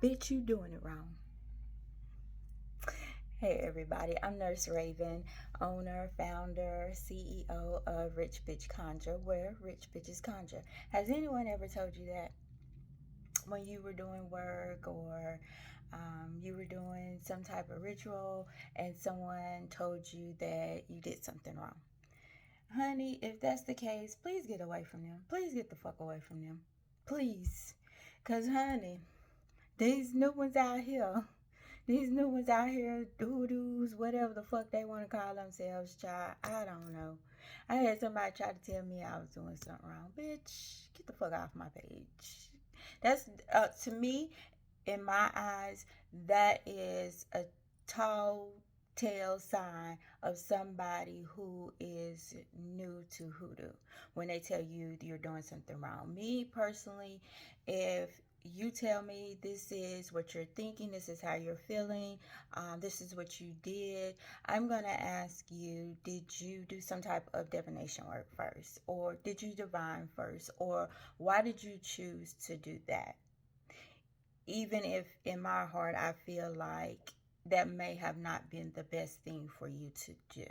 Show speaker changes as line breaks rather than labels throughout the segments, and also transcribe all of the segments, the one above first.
bitch, you doing it wrong. Hey everybody, I'm Nurse Raven, owner, founder, CEO of Rich Bitch Conjure, where rich bitches conjure. Has anyone ever told you that when you were doing work or you were doing some type of ritual and someone told you that you did something wrong? Honey, if that's the case, please get away from them. Please get the fuck away from them. Please. Because, honey, these new ones out here, hoodoos, whatever the fuck they want to call themselves, child, I don't know. I had somebody try to tell me I was doing something wrong. Bitch, get the fuck off my page. That's, to me, in my eyes, that is a tall tell sign of somebody who is new to hoodoo when they tell you you're doing something wrong. Me personally, if you tell me this is what you're thinking, this is how you're feeling, this is what you did, I'm going to ask you, did you do some type of divination work first? Or did you divine first? Or why did you choose to do that? Even if in my heart I feel like that may have not been the best thing for you to do.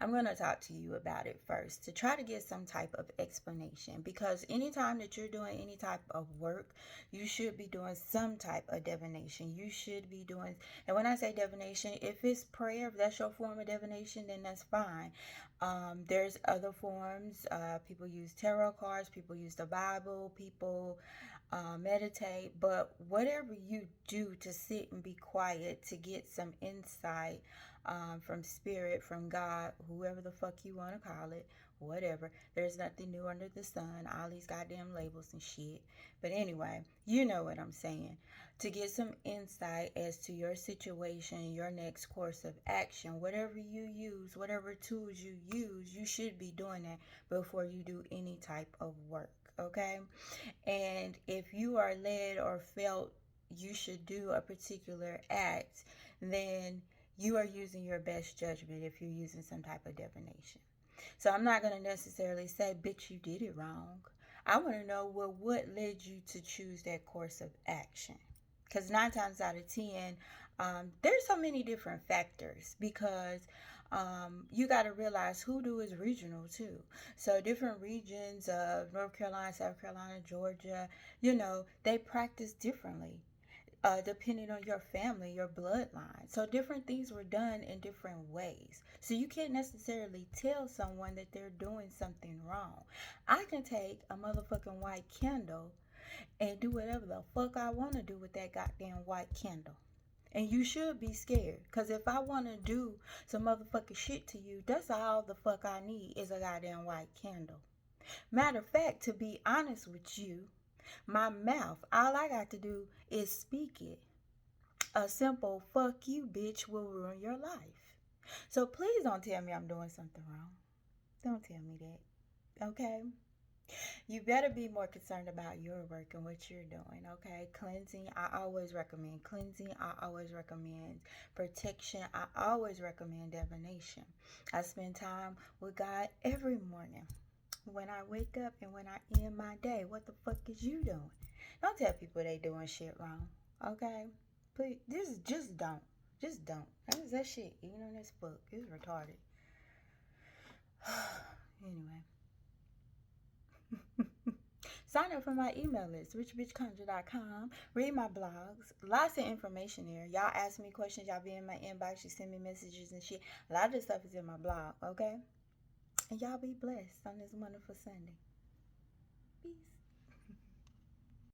I'm going to talk to you about it first to try to get some type of explanation, because anytime that you're doing any type of work, you should be doing some type of divination. You should be doing, and when I say divination, if it's prayer, if that's your form of divination, then that's fine. There's other forms. People use tarot cards, people use the Bible, people meditate, but whatever you do to sit and be quiet to get some insight from spirit, from God, whoever the fuck you want to call it, whatever. There's nothing new under the sun, all these goddamn labels and shit. But anyway, you know what I'm saying. To get some insight as to your situation, your next course of action, whatever you use, whatever tools you use, you should be doing that before you do any type of work. Okay? And if you are led or felt you should do a particular act, then you are using your best judgment if you're using some type of divination. So I'm not going to necessarily say, bitch, you did it wrong. I want to know, well, what led you to choose that course of action? Because 9 times out of 10, there's so many different factors, because you got to realize hoodoo is regional too. So different regions of North Carolina, South Carolina, Georgia, they practice differently. Depending on your family, your bloodline. So different things were done in different ways. So you can't necessarily tell someone that they're doing something wrong. I can take a motherfucking white candle and do whatever the fuck I want to do with that goddamn white candle. And you should be scared. Because if I want to do some motherfucking shit to you, that's all the fuck I need is a goddamn white candle. Matter of fact, to be honest with you, my mouth, all I got to do is speak it. A simple fuck you, bitch, will ruin your life. So please don't tell me I'm doing something wrong. Don't tell me that. Okay? You better be more concerned about your work and what you're doing, okay? Cleansing, I always recommend cleansing. I always recommend protection. I always recommend divination. I spend time with God every morning. When I wake up and when I end my day, what the fuck is you doing? Don't tell people they doing shit wrong, okay? Please, just don't. Just don't. That shit, even on this book, is retarded. Anyway. Sign up for my email list, richbitchconjure.com. Read my blogs. Lots of information there. Y'all ask me questions. Y'all be in my inbox. You send me messages and shit. A lot of this stuff is in my blog, okay? And y'all be blessed on this wonderful Sunday. Peace.